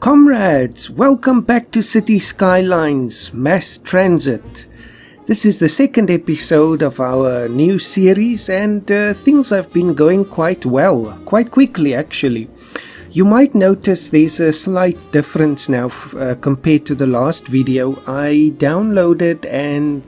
Comrades, welcome back to City Skylines Mass Transit. This is the second episode of our new series, and things have been going quite well, quite quickly actually. You might notice there's a slight difference now compared to the last video. I downloaded and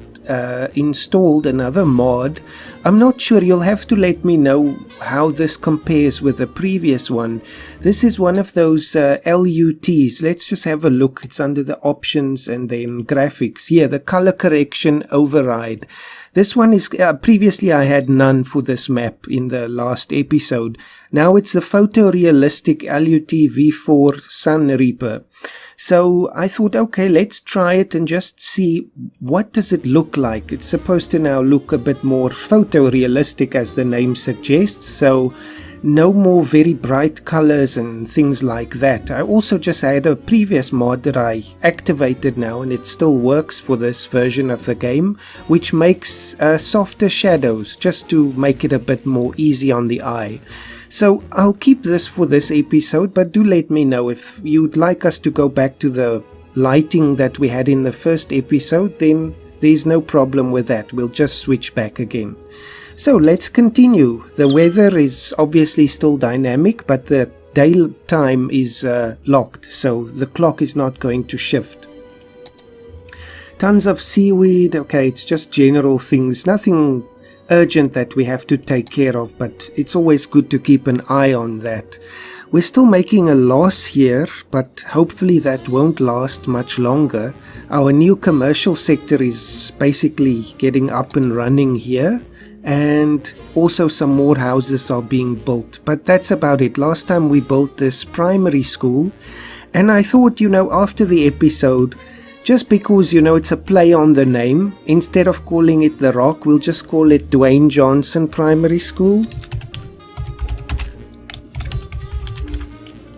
installed another mod. I'm not sure, you'll have to let me know how this compares with the previous one. This is one of those LUTs. Let's just have a look. It's under the options and then graphics. Here, the color correction override. This one is, previously I had none for this map in the last episode. Now it's the photorealistic LUT V4 Sun Reaper. So I thought, okay, let's try it and just see what does it look like. It's supposed to now look a bit more photorealistic, as the name suggests. So no more very bright colors and things like that. I also just had a previous mod that I activated now, and it still works for this version of the game, which makes softer shadows just to make it a bit more easy on the eye. So I'll keep this for this episode, but do let me know if you'd like us to go back to the lighting that we had in the first episode. Then there's no problem with that. We'll just switch back again. So let's continue. The weather is obviously still dynamic, but the daytime is locked, so the clock is not going to shift. Tons of seaweed. Okay, it's just general things, nothing urgent that we have to take care of, but it's always good to keep an eye on that. We're still making a loss here, but hopefully that won't last much longer. Our new commercial sector is basically getting up and running here, and also some more houses are being built, but that's about it. Last time we built this primary school, and I thought, after the episode, just because, it's a play on the name, instead of calling it The Rock, we'll just call it Dwayne Johnson Primary School.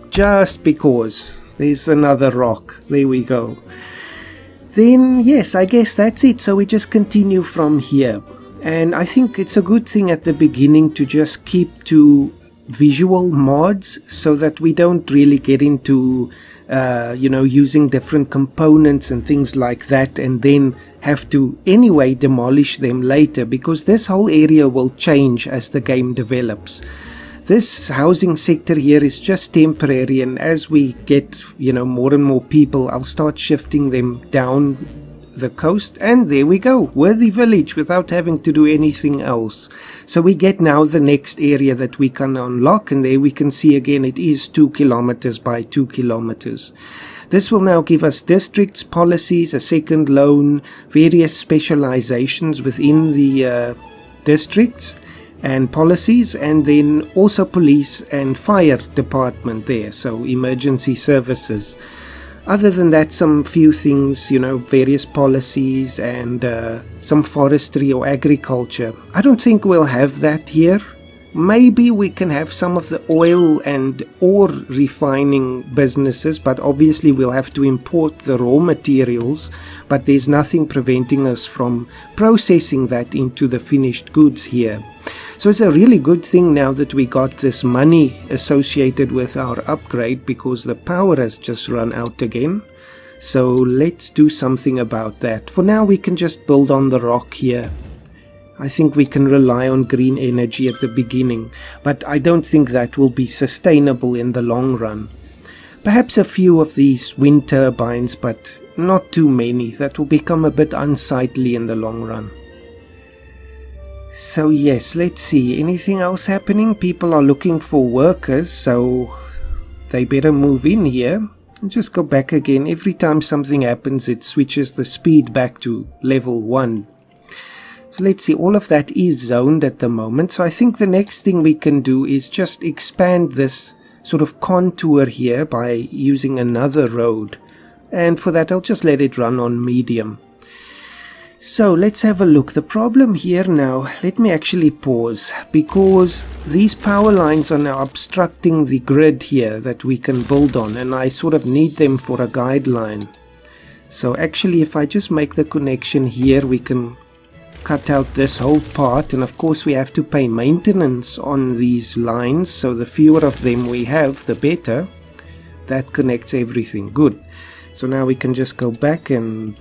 Just because there's another rock. There we go. Then, yes, I guess that's it. So we just continue from here. And I think it's a good thing at the beginning to just keep to visual mods so that we don't really get into using different components and things like that, and then have to anyway demolish them later, because this whole area will change as the game develops. This housing sector here is just temporary, and as we get more and more people, I'll start shifting them down the coast, and there we go, Worthy Village, without having to do anything else. So we get now the next area that we can unlock, and there we can see again it is 2 kilometers by 2 kilometers. This will now give us districts, policies, a second loan, various specializations within the districts and policies, and then also police and fire department there, so emergency services. Other than that, some few things, various policies and some forestry or agriculture. I don't think we'll have that here. Maybe we can have some of the oil and ore refining businesses, but obviously we'll have to import the raw materials, but there's nothing preventing us from processing that into the finished goods here. So it's a really good thing now that we got this money associated with our upgrade, because the power has just run out again. So let's do something about that. For now we can just build on the rock here. I think we can rely on green energy at the beginning, but I don't think that will be sustainable in the long run. Perhaps a few of these wind turbines, but not too many. That will become a bit unsightly in the long run. So yes, let's see. Anything else happening? People are looking for workers, so they better move in here. And just go back again. Every time something happens, it switches the speed back to level 1. So let's see, all of that is zoned at the moment. So I think the next thing we can do is just expand this sort of contour here by using another road. And for that, I'll just let it run on medium. So let's have a look. The problem here now, let me actually pause, because these power lines are now obstructing the grid here that we can build on, and I sort of need them for a guideline. So actually, if I just make the connection here, we can cut out this whole part, and of course we have to pay maintenance on these lines, so the fewer of them we have, the better. that connects everything. Good. So now we can just go back and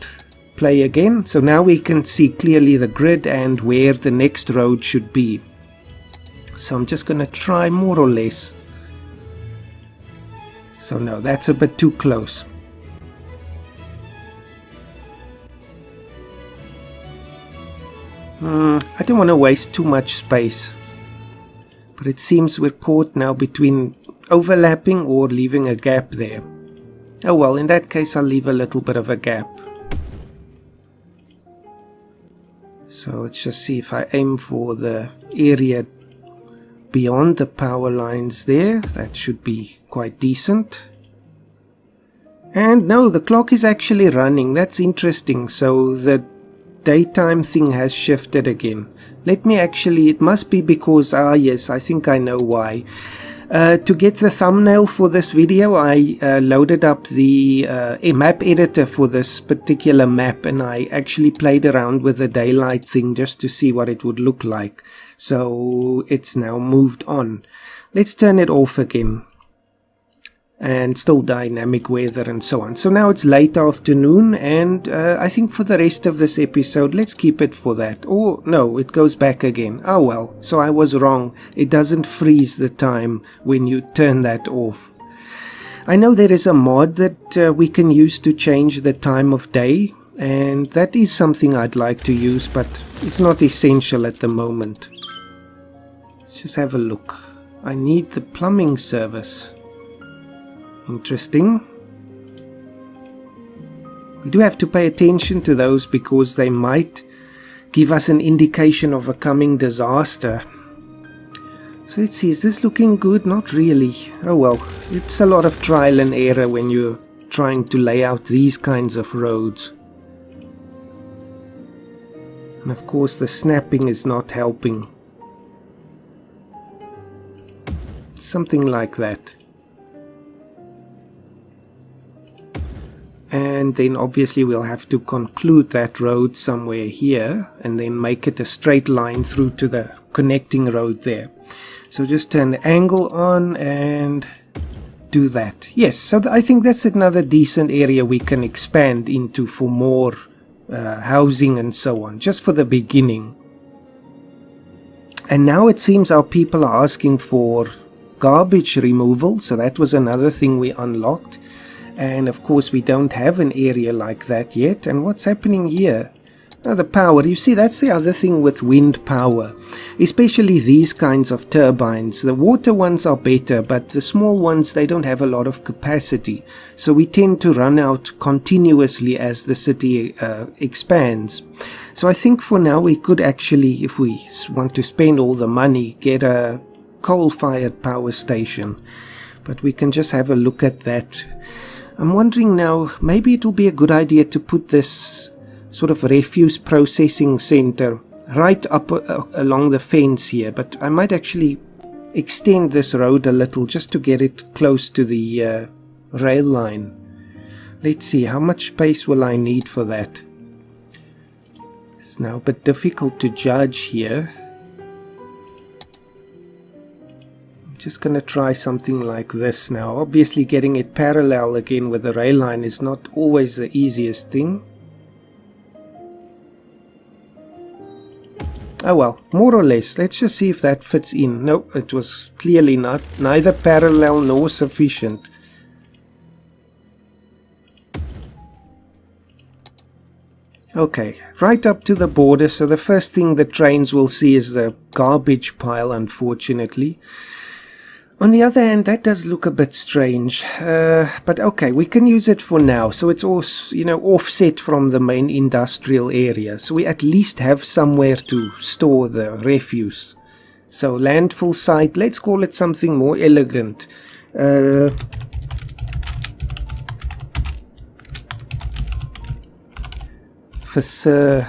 play again. So now we can see clearly the grid and where the next road should be. So I'm just going to try more or less. So no, that's a bit too close. I don't want to waste too much space. But it seems we're caught now between overlapping or leaving a gap there. Oh well, in that case I'll leave a little bit of a gap. So let's just see if I aim for the area beyond the power lines there. That should be quite decent. And no, the clock is actually running. That's interesting. So the daytime thing has shifted again. Let me actually, it must be because, yes, I think I know why. To get the thumbnail for this video, I loaded up the map editor for this particular map, and I actually played around with the daylight thing just to see what it would look like. So it's now moved on. Let's turn it off again. And still dynamic weather and so on. So now it's late afternoon, and I think for the rest of this episode, let's keep it for that. Oh no, it goes back again. Oh well, so I was wrong. It doesn't freeze the time when you turn that off. I know there is a mod that we can use to change the time of day, and that is something I'd like to use, but it's not essential at the moment. Let's just have a look. I need the plumbing service. Interesting. We do have to pay attention to those because they might give us an indication of a coming disaster. So let's see, is this looking good? Not really. Oh well, it's a lot of trial and error when you're trying to lay out these kinds of roads. And of course the snapping is not helping. Something like that. And then obviously we'll have to conclude that road somewhere here and then make it a straight line through to the connecting road there. So just turn the angle on and do that. Yes, so I think that's another decent area we can expand into for more housing and so on, just for the beginning. And now it seems our people are asking for garbage removal, so that was another thing we unlocked. And of course we don't have an area like that yet. And what's happening here? Now the power, you see, that's the other thing with wind power, especially these kinds of turbines. The water ones are better, but the small ones, they don't have a lot of capacity, so we tend to run out continuously as the city expands. So I think for now we could actually, if we want to spend all the money, get a coal-fired power station. But we can just have a look at that. I'm wondering now, maybe it will be a good idea to put this sort of refuse processing center right up along the fence here, but I might actually extend this road a little just to get it close to the rail line. Let's see, how much space will I need for that? It's now a bit difficult to judge here. Just going to try something like this now. Obviously getting it parallel again with the rail line is not always the easiest thing. Oh well, more or less. Let's just see if that fits in. No, it was clearly not. Neither parallel nor sufficient. Okay, right up to the border. So the first thing the trains will see is the garbage pile, unfortunately. On the other hand, that does look a bit strange, but okay, we can use it for now. So it's also, you know, offset from the main industrial area. So we at least have somewhere to store the refuse. So landfill site, let's call it something more elegant. Facility.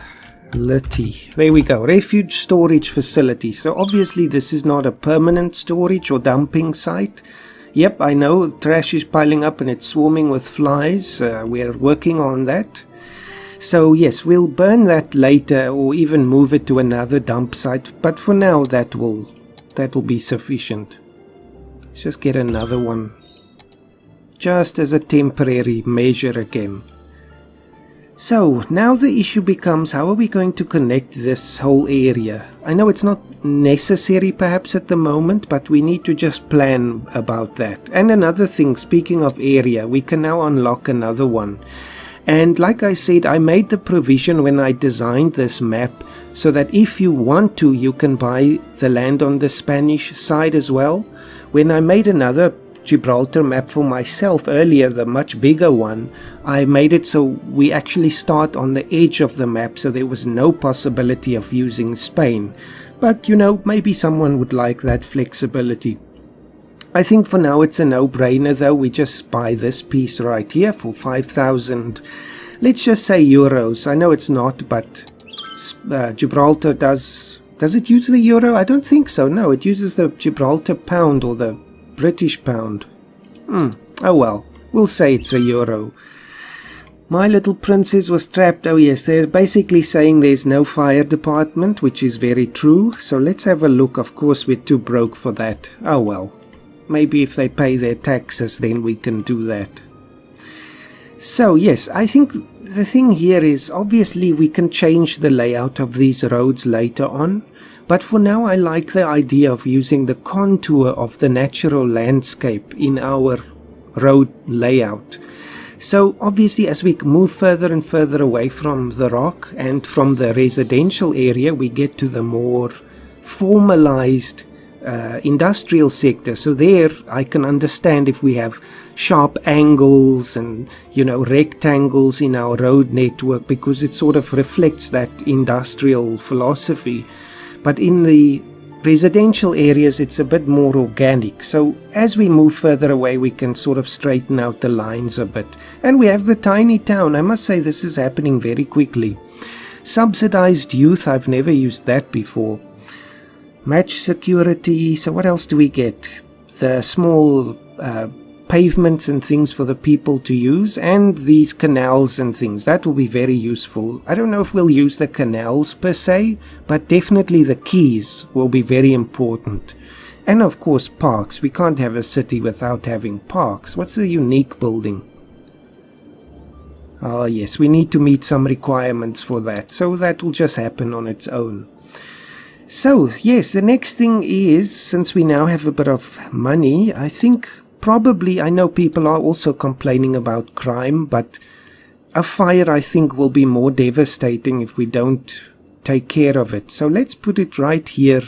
There we go. Refuge storage facility. So obviously this is not a permanent storage or dumping site. Yep, I know trash is piling up and it's swarming with flies. We're working on that. So yes, we'll burn that later or even move it to another dump site. But for now that will be sufficient. Let's just get another one just as a temporary measure again. So now the issue becomes, how are we going to connect this whole area? I know it's not necessary perhaps at the moment, but we need to just plan about that. And another thing, speaking of area, we can now unlock another one. And like I said, I made the provision when I designed this map so that if you want to, you can buy the land on the Spanish side as well. When I made another Gibraltar map for myself earlier, the much bigger one, I made it so we actually start on the edge of the map, so there was no possibility of using Spain. But you know, maybe someone would like that flexibility. I think for now it's a no-brainer though. We just buy this piece right here for 5,000, let's just say euros. I know it's not, but Gibraltar does it use the euro? I don't think so. No, it uses the Gibraltar pound or the British pound. Oh well, we'll say it's a euro. My little princess was trapped. Oh yes, they're basically saying there's no fire department, which is very true. So let's have a look. Of course, we're too broke for that. Oh well, maybe if they pay their taxes, then we can do that. So yes, I think the thing here is, obviously we can change the layout of these roads later on. But for now, I like the idea of using the contour of the natural landscape in our road layout. So obviously, as we move further and further away from the rock and from the residential area, we get to the more formalized industrial sector. So there I can understand if we have sharp angles and, you know, rectangles in our road network, because it sort of reflects that industrial philosophy. But in the residential areas, it's a bit more organic. So as we move further away, we can sort of straighten out the lines a bit. And we have the tiny town. I must say this is happening very quickly. Subsidized youth, I've never used that before. Match security. So what else do we get? The small pavements and things for the people to use, and these canals and things. That will be very useful. I don't know if we'll use the canals per se, but definitely the quays will be very important. And of course parks. We can't have a city without having parks. What's the unique building? Oh yes, we need to meet some requirements for that, so that will just happen on its own. So yes, the next thing is, since we now have a bit of money, I think probably, I know people are also complaining about crime, but a fire I think will be more devastating if we don't take care of it. So let's put it right here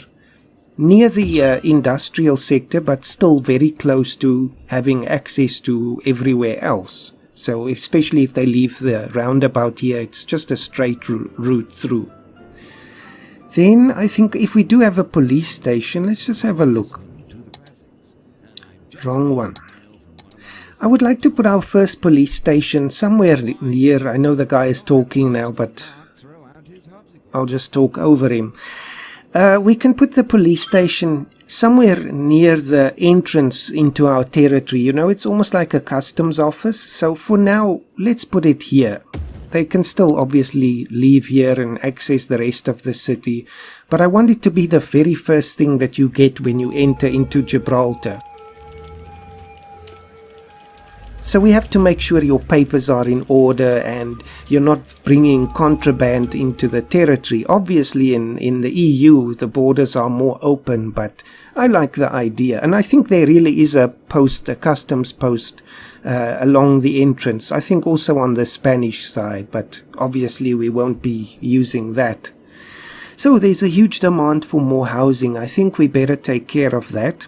near the industrial sector, but still very close to having access to everywhere else. So especially if they leave the roundabout here, it's just a straight route through. Then I think if we do have a police station, let's just have a look. Wrong one. I would like to put our first police station somewhere near. I know the guy is talking now, but I'll just talk over him. We can put the police station somewhere near the entrance into our territory. You know, it's almost like a customs office. So for now, let's put it here. They can still obviously leave here and access the rest of the city. But I want it to be the very first thing that you get when you enter into Gibraltar. So we have to make sure your papers are in order and you're not bringing contraband into the territory. Obviously in the EU the borders are more open, but I like the idea. And I think there really is a customs post along the entrance. I think also on the Spanish side, but obviously we won't be using that. So there's a huge demand for more housing. I think we better take care of that.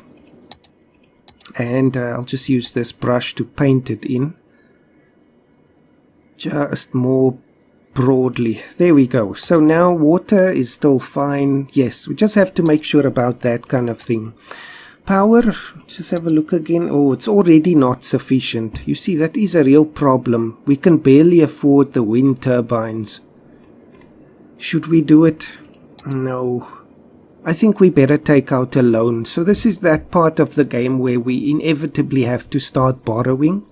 And I'll just use this brush to paint it in. Just more broadly. There we go. So now water is still fine. Yes, we just have to make sure about that kind of thing. Power, just have a look again. Oh, it's already not sufficient. You see, that is a real problem. We can barely afford the wind turbines. Should we do it? No. I think we better take out a loan. So this is that part of the game where we inevitably have to start borrowing.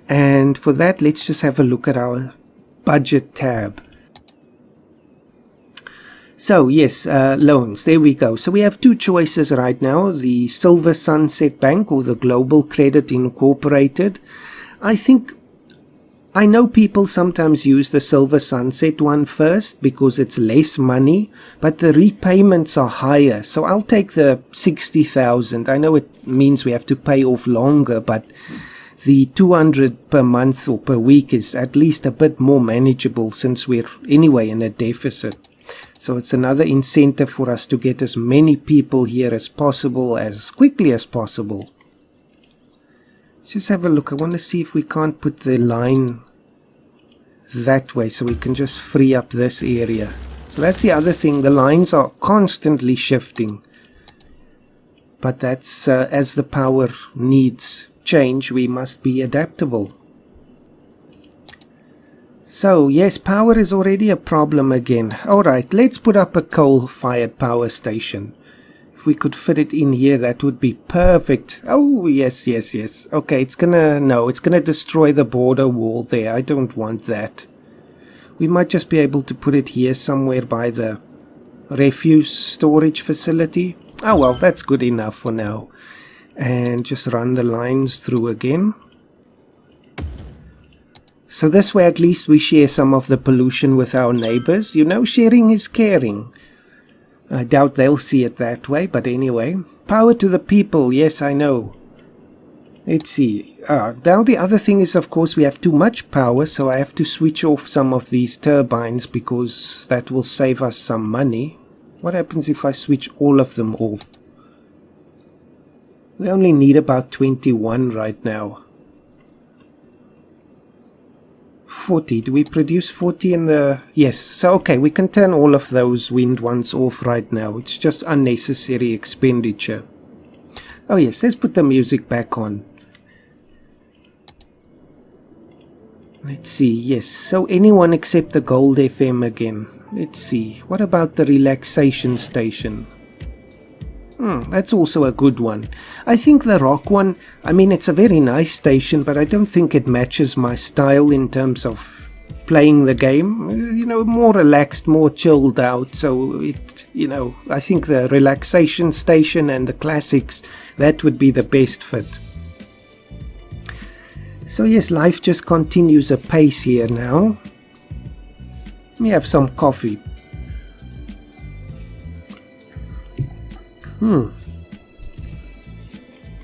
And for that, let's just have a look at our budget tab. So yes, loans, there we go. So we have two choices right now, the Silver Sunset Bank or the Global Credit Incorporated. I know people sometimes use the Silver Sunset one first because it's less money, but the repayments are higher. So I'll take the 60,000. I know it means we have to pay off longer, but the 200 per month or per week is at least a bit more manageable since we're anyway in a deficit. So it's another incentive for us to get as many people here as possible, as quickly as possible. Let's just have a look. I want to see if we can't put the line that way so we can just free up this area. So that's the other thing. The lines are constantly shifting. But that's as the power needs change, we must be adaptable. So, yes, power is already a problem again. Alright, let's put up a coal-fired power station. If we could fit it in here, that would be perfect. Oh, yes. Okay, it's gonna destroy the border wall there. I don't want that. We might just be able to put it here somewhere by the refuse storage facility. Oh, well, that's good enough for now. And just run the lines through again. So this way at least we share some of the pollution with our neighbors. You know, sharing is caring. I doubt they'll see it that way, but anyway. Power to the people, yes, I know. Let's see. Now the other thing is, of course, we have too much power, so I have to switch off some of these turbines because that will save us some money. What happens if I switch all of them off? We only need about 21 right now. 40. Do we produce 40 in the... Yes. So, okay, we can turn all of those wind ones off right now. It's just unnecessary expenditure. Oh, yes. Let's put the music back on. Let's see. Yes. So, anyone except the Gold FM again. Let's see. What about the relaxation station? That's also a good one. I think the rock one, I mean, it's a very nice station, but I don't think it matches my style in terms of playing the game. You know, more relaxed, more chilled out. So, I think the relaxation station and the classics, that would be the best fit. So, yes, life just continues apace here now. Let me have some coffee.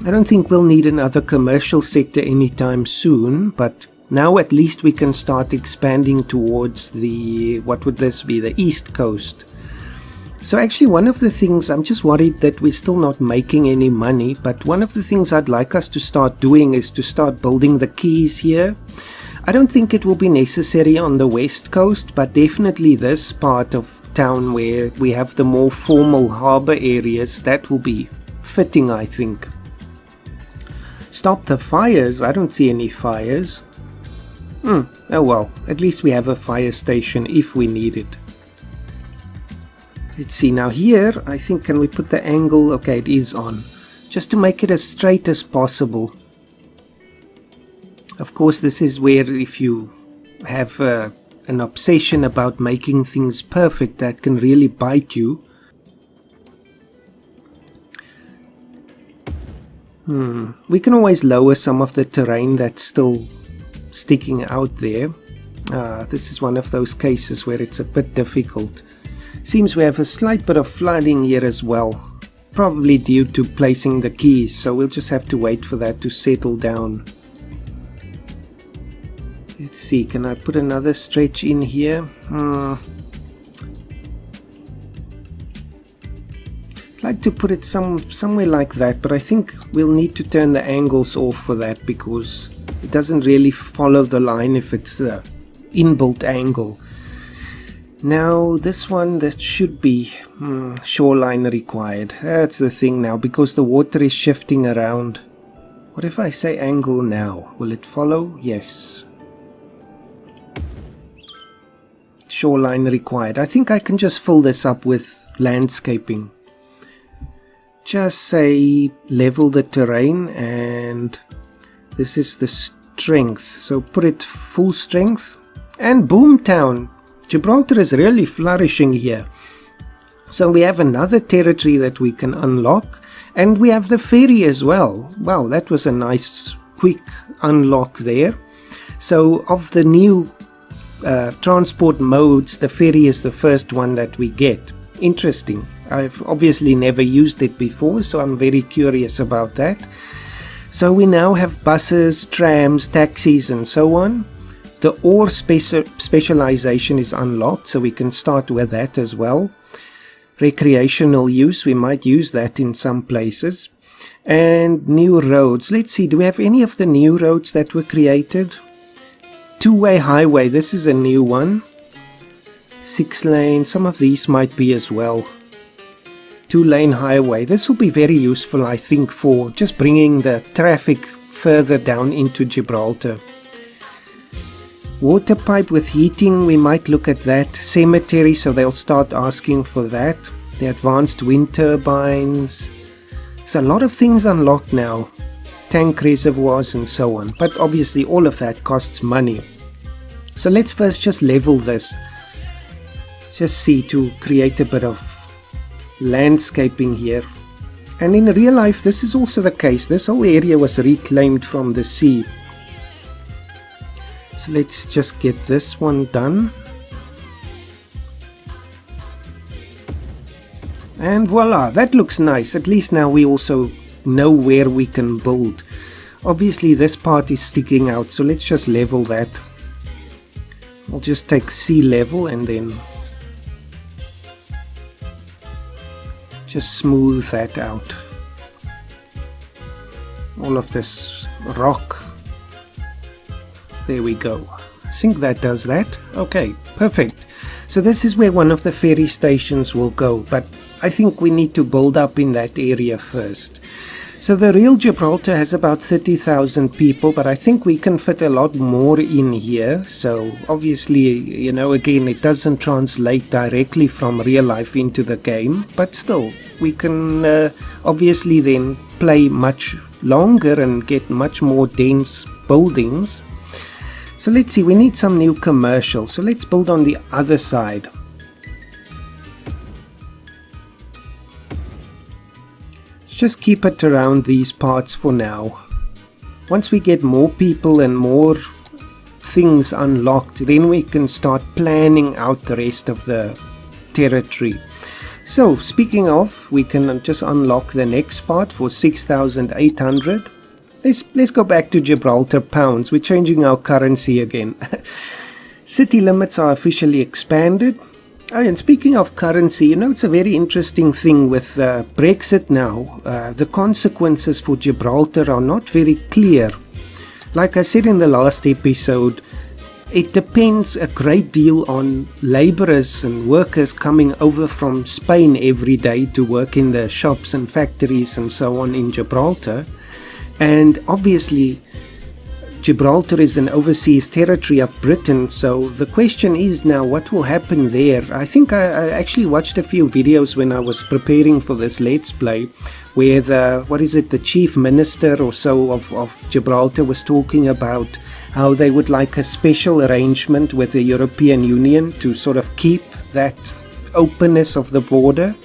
I don't think we'll need another commercial sector anytime soon, but now at least we can start expanding towards the, what would this be, the East Coast. So actually one of the things, I'm just worried that we're still not making any money, but one of the things I'd like us to start doing is to start building the quays here. I don't think it will be necessary on the West Coast, but definitely this part of town where we have the more formal harbour areas, that will be fitting, I think. Stop the fires. I don't see any fires. Oh well, at least we have a fire station if we need it. Let's see, now here, I think, can we put the angle? Okay, it is on. Just to make it as straight as possible. Of course, this is where if you have an obsession about making things perfect, that can really bite you. We can always lower some of the terrain that's still sticking out there. This is one of those cases where it's a bit difficult. Seems we have a slight bit of flooding here as well, probably due to placing the quays, so we'll just have to wait for that to settle down. Let's see, can I put another stretch in here? I'd like to put it somewhere like that, but I think we'll need to turn the angles off for that because it doesn't really follow the line if it's the inbuilt angle. Now this one, that should be shoreline required. That's the thing now, because the water is shifting around. What if I say angle now? Will it follow? Yes. Shoreline required. I think I can just fill this up with landscaping. Just say level the terrain, and this is the strength. So put it full strength. And Boomtown. Gibraltar is really flourishing here. So we have another territory that we can unlock, and we have the ferry as well. Wow, that was a nice quick unlock there. So of the new transport modes, the ferry is the first one that we get. Interesting. I've obviously never used it before, so I'm very curious about that. So we now have buses, trams, taxis and so on. The ore specialization is unlocked, so we can start with that as well. Recreational use, we might use that in some places. And new roads. Let's see, do we have any of the new roads that were created? Two-way highway, this is a new one. 6 lane, some of these might be as well. 2-lane highway, this will be very useful, I think, for just bringing the traffic further down into Gibraltar. Water pipe with heating, we might look at that. Cemetery, so they'll start asking for that. The advanced wind turbines. There's a lot of things unlocked now. Tank reservoirs and so on. But obviously all of that costs money. So let's first just level this. Just see to create a bit of landscaping here. And in real life this is also the case. This whole area was reclaimed from the sea. So let's just get this one done. And voila, that looks nice. At least now we also know where we can build. Obviously this part is sticking out, so let's just level that. I'll just take sea level and then just smooth that out. All of this rock. There we go. I think that does that. Okay, perfect. So this is where one of the ferry stations will go, but I think we need to build up in that area first. So the real Gibraltar has about 30,000 people, but I think we can fit a lot more in here. So obviously, you know, again, it doesn't translate directly from real life into the game, but still, we can obviously then play much longer and get much more dense buildings. So let's see, we need some new commercial. So let's build on the other side. Just keep it around these parts for now. Once we get more people and more things unlocked, then we can start planning out the rest of the territory. So speaking of, we can just unlock the next part for 6,800. Let's go back to Gibraltar pounds. We're changing our currency again. City limits are officially expanded. Oh, and speaking of currency, you know, it's a very interesting thing with Brexit now. The consequences for Gibraltar are not very clear. Like I said in the last episode, it depends a great deal on laborers and workers coming over from Spain every day to work in the shops and factories and so on in Gibraltar. And obviously, Gibraltar is an overseas territory of Britain, so the question is now what will happen there. I think I actually watched a few videos when I was preparing for this Let's Play where the Chief Minister or so of Gibraltar was talking about how they would like a special arrangement with the European Union to sort of keep that openness of the border,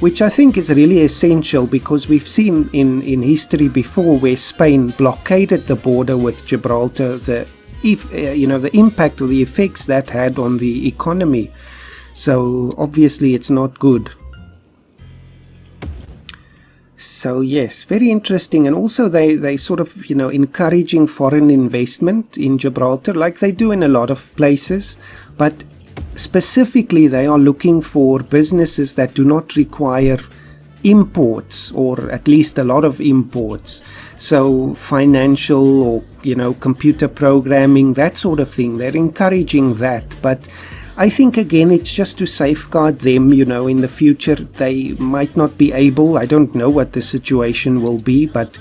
which I think is really essential because we've seen in history before where Spain blockaded the border with Gibraltar, the impact or the effects that had on the economy. So obviously it's not good. So yes, very interesting. And also they sort of, you know, encouraging foreign investment in Gibraltar like they do in a lot of places, but specifically they are looking for businesses that do not require imports, or at least a lot of imports. So financial or, you know, computer programming, that sort of thing, they're encouraging that. But I think again it's just to safeguard them, you know, in the future they might not be able, I don't know what the situation will be, but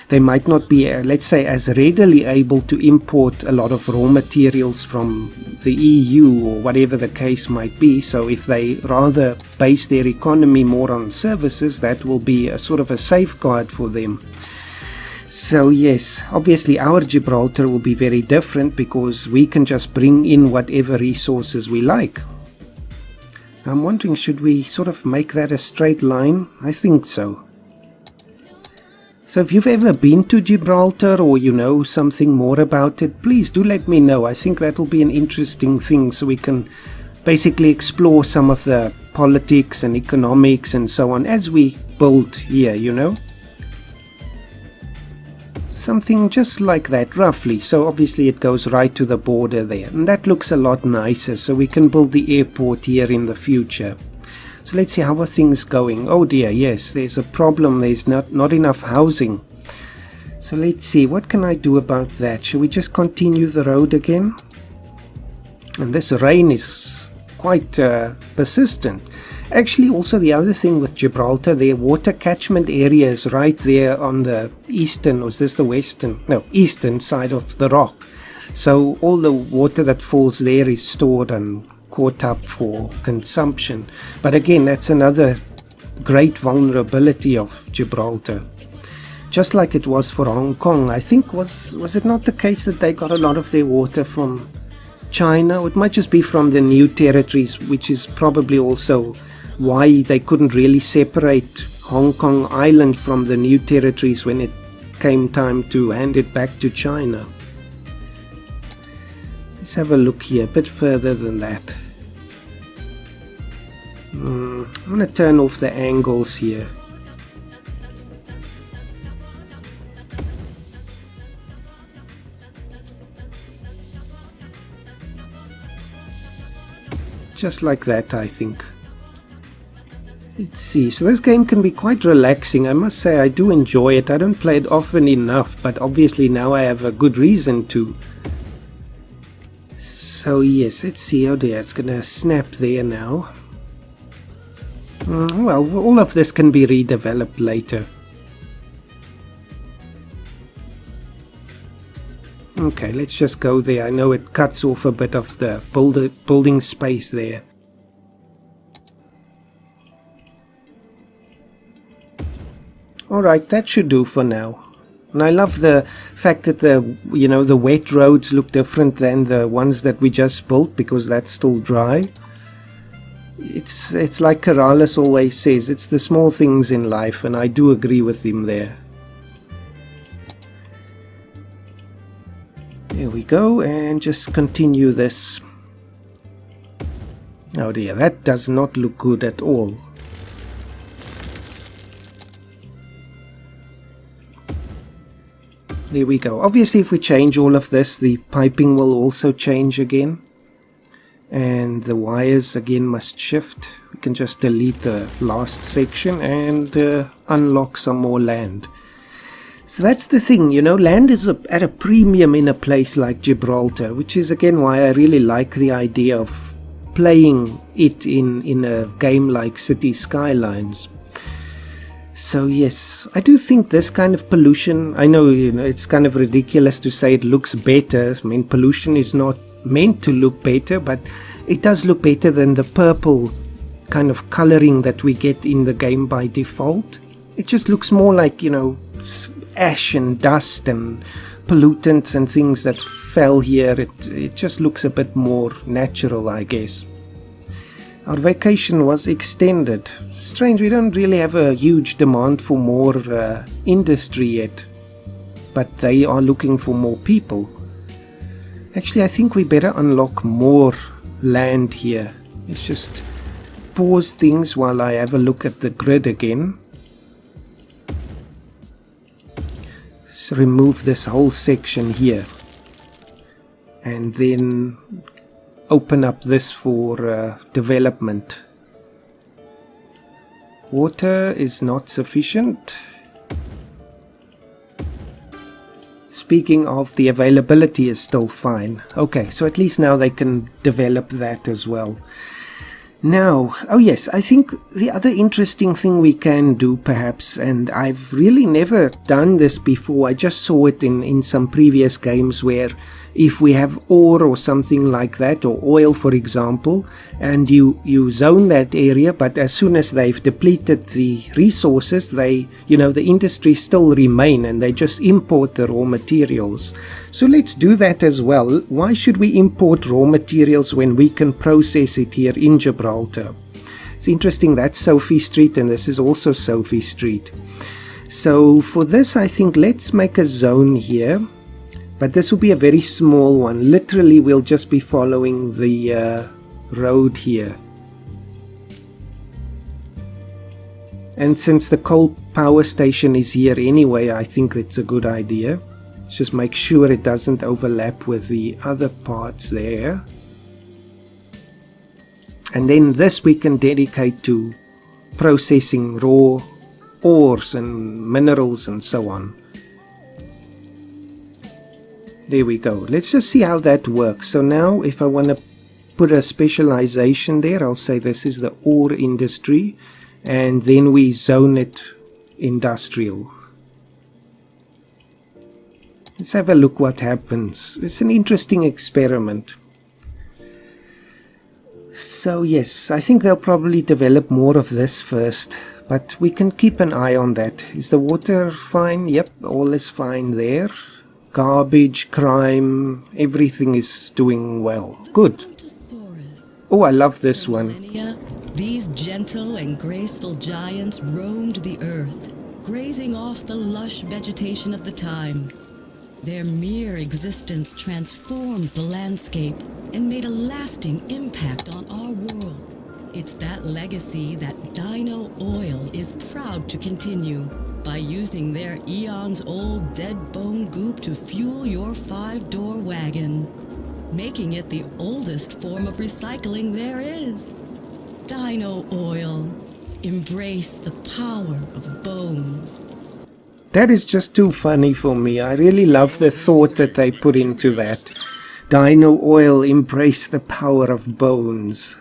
they might not be, let's say, as readily able to import a lot of raw materials from the EU or whatever the case might be. So if they rather base their economy more on services, that will be a sort of a safeguard for them. So yes, obviously our Gibraltar will be very different because we can just bring in whatever resources we like. I'm wondering, should we sort of make that a straight line? I think so. So if you've ever been to Gibraltar, or you know something more about it, please do let me know. I think that'll be an interesting thing, so we can basically explore some of the politics and economics and so on as we build here, you know. Something just like that, roughly. So obviously it goes right to the border there, and that looks a lot nicer, so we can build the airport here in the future. So let's see, how are things going? Oh dear, yes, there's a problem. There's not enough housing. So let's see, what can I do about that? Shall we just continue the road again? And this rain is quite persistent. Actually, also the other thing with Gibraltar, their water catchment area is right there on the eastern, or is this the western? No, eastern side of the rock. So all the water that falls there is stored and caught up for consumption. But again, that's another great vulnerability of Gibraltar. Just like it was for Hong Kong. I think, was it not the case that they got a lot of their water from China? Or it might just be from the new territories, which is probably also why they couldn't really separate Hong Kong Island from the new territories when it came time to hand it back to China. Let's have a look here, a bit further than that. I'm going to turn off the angles here. Just like that, I think. Let's see, so this game can be quite relaxing. I must say I do enjoy it. I don't play it often enough, but obviously now I have a good reason to. So yes, let's see. Oh dear, it's gonna snap there now. Well, all of this can be redeveloped later. Okay, let's just go there. I know it cuts off a bit of the building space there. Alright, that should do for now. And I love the fact that the wet roads look different than the ones that we just built, because that's still dry. It's like Corrales always says, it's the small things in life, and I do agree with him there. There we go, and just continue this. Oh dear, that does not look good at all. There we go. Obviously, if we change all of this, the piping will also change again. And the wires again must shift. We can just delete the last section and unlock some more land. So that's the thing, you know, land is at a premium in a place like Gibraltar, which is again why I really like the idea of playing it in a game like City Skylines. So yes, I do think this kind of pollution, I know, it's kind of ridiculous to say it looks better. I mean, pollution is not meant to look better, but it does look better than the purple kind of coloring that we get in the game by default. It just looks more like, you know, ash and dust and pollutants and things that fell here. It just looks a bit more natural, I guess. Our vacation was extended. Strange, we don't really have a huge demand for more industry yet, but they are looking for more people. Actually, I think we better unlock more land here. Let's just pause things while I have a look at the grid again. Let's remove this whole section here, and then open up this for development. Water is not sufficient. Speaking of, the availability is still fine. Okay, so at least now they can develop that as well. Now, oh yes, I think the other interesting thing we can do perhaps, and I've really never done this before, I just saw it in some previous games where if we have ore or something like that, or oil for example, and you zone that area, but as soon as they've depleted the resources, the industries still remain and they just import the raw materials. So let's do that as well. Why should we import raw materials when we can process it here in Gibraltar? It's interesting, that's Sophie Street and this is also Sophie Street. So for this, I think let's make a zone here, but this will be a very small one. Literally, we'll just be following the road here. And since the coal power station is here anyway, I think it's a good idea. Let's just make sure it doesn't overlap with the other parts there. And then this we can dedicate to processing raw ores and minerals and so on. There we go. Let's just see how that works. So now if I want to put a specialization there, I'll say this is the ore industry, and then we zone it industrial. Let's have a look what happens. It's an interesting experiment. So yes, I think they'll probably develop more of this first, but we can keep an eye on that. Is the water fine? Yep, all is fine there. Garbage, crime, everything is doing well. Good. Oh, I love this one. These gentle and graceful giants roamed the earth, grazing off the lush vegetation of the time. Their mere existence transformed the landscape and made a lasting impact on our world. It's that legacy that Dino Oil is proud to continue by using their eons-old dead bone goop to fuel your 5-door wagon, making it the oldest form of recycling there is. Dino Oil. Embrace the power of bones. That is just too funny for me. I really love the thought that they put into that. Dino Oil, embrace the power of bones.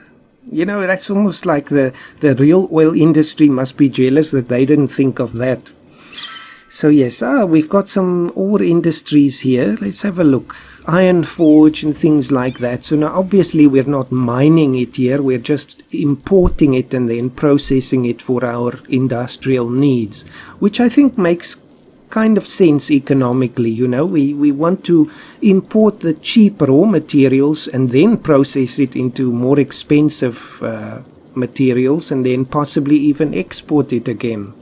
You know, that's almost like the real oil industry must be jealous that they didn't think of that. So yes, we've got some ore industries here. Let's have a look. Iron forge and things like that. So now obviously we're not mining it here. We're just importing it and then processing it for our industrial needs, which I think makes kind of sense economically. You know, we want to import the cheap raw materials and then process it into more expensive materials and then possibly even export it again.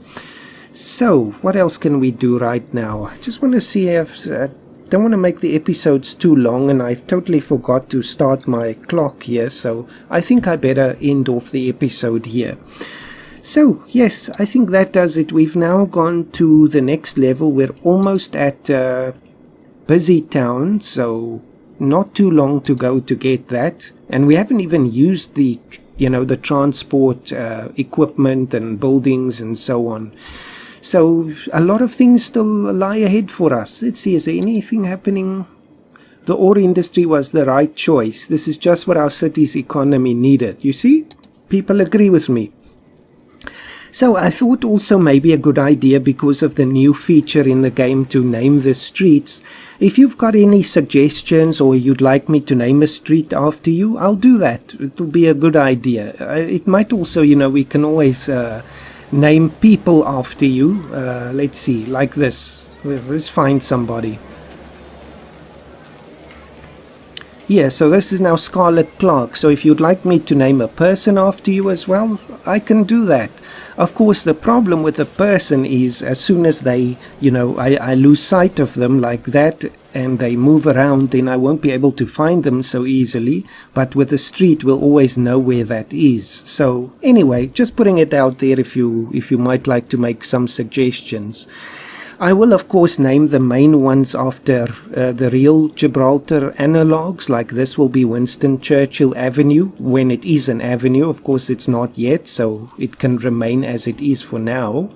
So what else can we do right now? I just want to see if don't want to make the episodes too long, and I've totally forgot to start my clock here, so I think I better end off the episode here. So yes, I think that does it. We've now gone to the next level. We're almost at Busy Town, so not too long to go to get that, and we haven't even used the the transport equipment and buildings and so on. So a lot of things still lie ahead for us. Let's see, is there anything happening? The ore industry was the right choice. This is just what our city's economy needed. You see? People agree with me. So I thought also maybe a good idea, because of the new feature in the game to name the streets. If you've got any suggestions or you'd like me to name a street after you, I'll do that. It'll be a good idea. It might also, we can always name people after you. Let's see, like this. Let's find somebody. Yeah, so this is now Scarlett Clark. So if you'd like me to name a person after you as well, I can do that. Of course, the problem with a person is as soon as they, I lose sight of them like that and they move around, then I won't be able to find them so easily. But with a street, we'll always know where that is. So anyway, just putting it out there if you might like to make some suggestions. I will, of course, name the main ones after the real Gibraltar analogues, like this will be Winston Churchill Avenue, when it is an avenue. Of course, it's not yet, so it can remain as it is for now.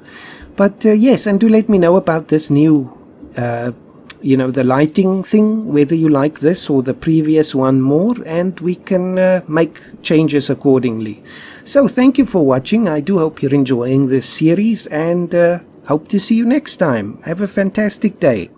But yes, and do let me know about this new, the lighting thing, whether you like this or the previous one more, and we can make changes accordingly. So thank you for watching. I do hope you're enjoying this series, and hope to see you next time. Have a fantastic day.